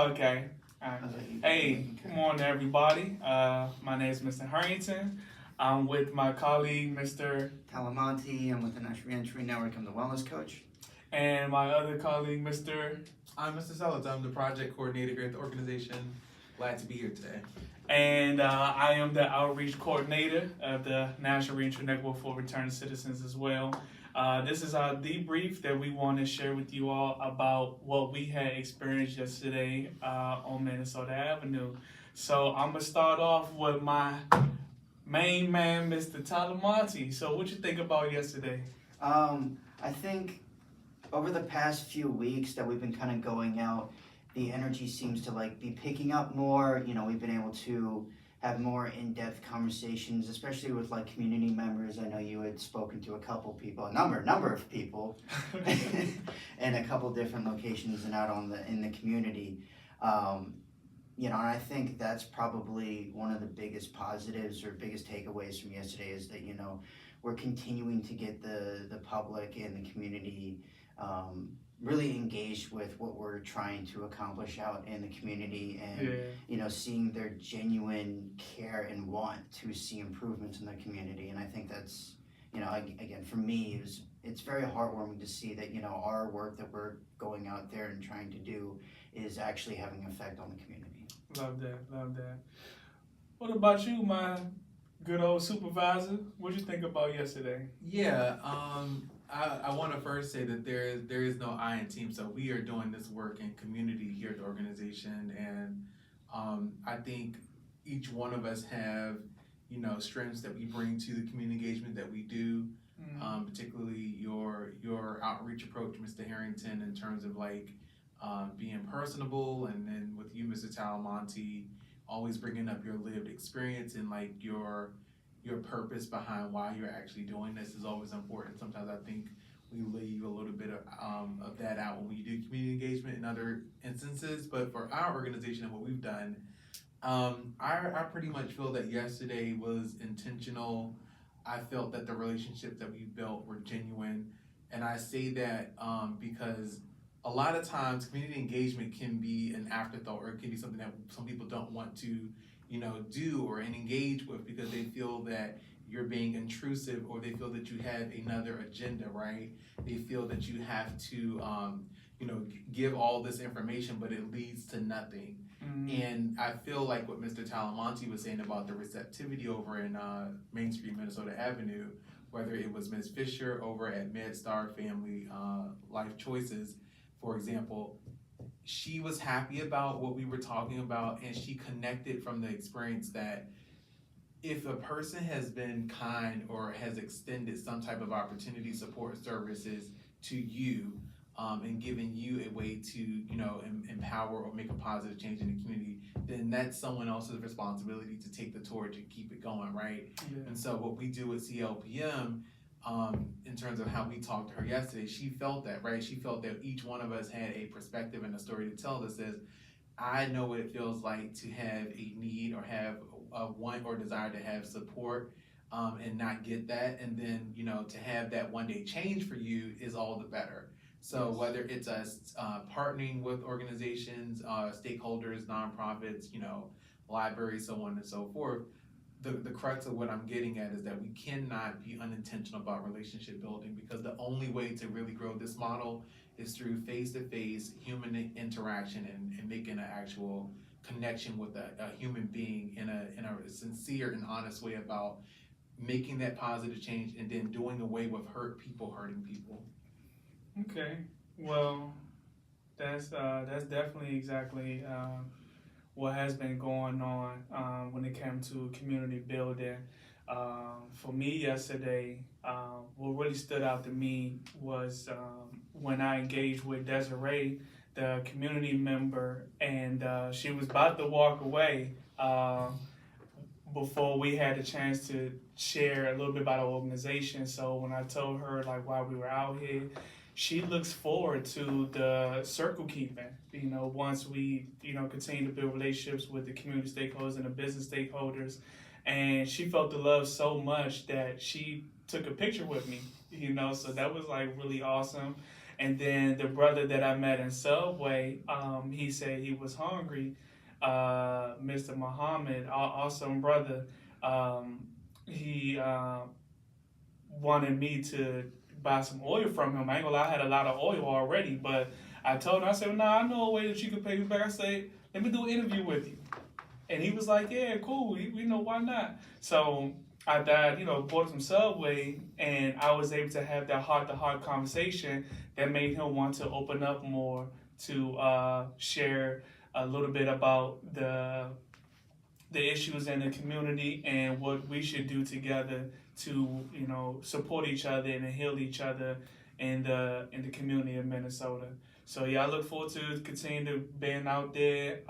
Okay. All right. Hey, good morning, everybody. My name is Mr. Harrington. I'm with my colleague, Mr. Talamonte. I'm with the National Reentry Network. I'm the wellness coach. and my other colleague, Mr. I'm Mr. Sellers. I'm the project coordinator here at the organization. Glad to be here today. And I am the outreach coordinator of the National Reentry Network for Returned Citizens as well. This is our debrief that we want to share with you all about what we had experienced yesterday on Minnesota Avenue. So I'm gonna start off with my main man, Mr. Talamonte. So what you think about yesterday? I think over the past few weeks that we've been kind of going out, the energy seems to be picking up more. We've been able to have more in-depth conversations, especially with community members. I know you had spoken to a couple people, a number of people, in a couple different locations and out in the community. And I think that's probably one of the biggest positives or biggest takeaways from yesterday is that we're continuing to get the public and the community really engaged with what we're trying to accomplish out in the community, and seeing their genuine care and want to see improvements in the community. And I think that's again, for me, it's very heartwarming to see that our work that we're going out there and trying to do is actually having an effect on the community. Love that. What about you, my good old supervisor? What'd you think about yesterday? Yeah, I want to first say that there is no I in team. So we are doing this work in community here at the organization, and I think each one of us have strengths that we bring to the community engagement that we do. Particularly your outreach approach, Mr. Harrington, in terms of being personable, and then with you, Mr. Talamonte, always bringing up your lived experience and your purpose behind why you're actually doing this is always important. Sometimes I think we leave a little bit of that out when we do community engagement in other instances. But for our organization and what we've done, I pretty much feel that yesterday was intentional. I felt that the relationships that we built were genuine, and I say that because a lot of times community engagement can be an afterthought, or it can be something that some people don't want to do or engage with because they feel that you're being intrusive, or they feel that you have another agenda, right? They feel that you have to give all this information, but it leads to nothing. And I feel like what Mr. Talamonte was saying about the receptivity over in Main Street, Minnesota Avenue, whether it was Ms. Fisher over at MedStar Family Life Choices, for example, she was happy about what we were talking about, and she connected from the experience that if a person has been kind or has extended some type of opportunity, support, services to you, and giving you a way to empower or make a positive change in the community, then that's someone else's responsibility to take the torch and keep it going, right? And so what we do at CLPM, in terms of how we talked to her yesterday, she felt that, right? She felt that each one of us had a perspective and a story to tell that says, I know what it feels like to have a need or have a want or desire to have support, and not get that, and then to have that one day change for you is all the better. So whether it's us partnering with organizations, stakeholders, nonprofits, libraries, so on and so forth, the crux of what I'm getting at is that we cannot be unintentional about relationship building, because the only way to really grow this model is through face-to-face human interaction and making an actual connection with a human being in a sincere and honest way about making that positive change, and then doing away with hurting people. Okay, well, that's definitely exactly what has been going on when it came to community building. For me yesterday, what really stood out to me was when I engaged with Desiree, the community member, and she was about to walk away before we had a chance to share a little bit about our organization. So when I told her why we were out here, she looks forward to the circle keeping, once we, continue to build relationships with the community stakeholders and the business stakeholders. And she felt the love so much that she took a picture with me, so that was really awesome. And then the brother that I met in Subway, he said he was hungry. Mr. Muhammad, awesome brother, he wanted me to buy some oil from him. I ain't gonna lie, I had a lot of oil already, but I told him, I said, nah, I know a way that you can pay me back. I said, let me do an interview with you. And he was like, yeah, cool, we know why not. So I bought some Subway, and I was able to have that heart-to-heart conversation that made him want to open up more to share a little bit about the issues in the community and what we should do together to support each other and heal each other in the community of Minnesota. So yeah, I look forward to continuing to being out there,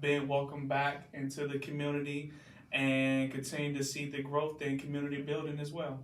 being welcomed back into the community, and continue to see the growth in community building as well.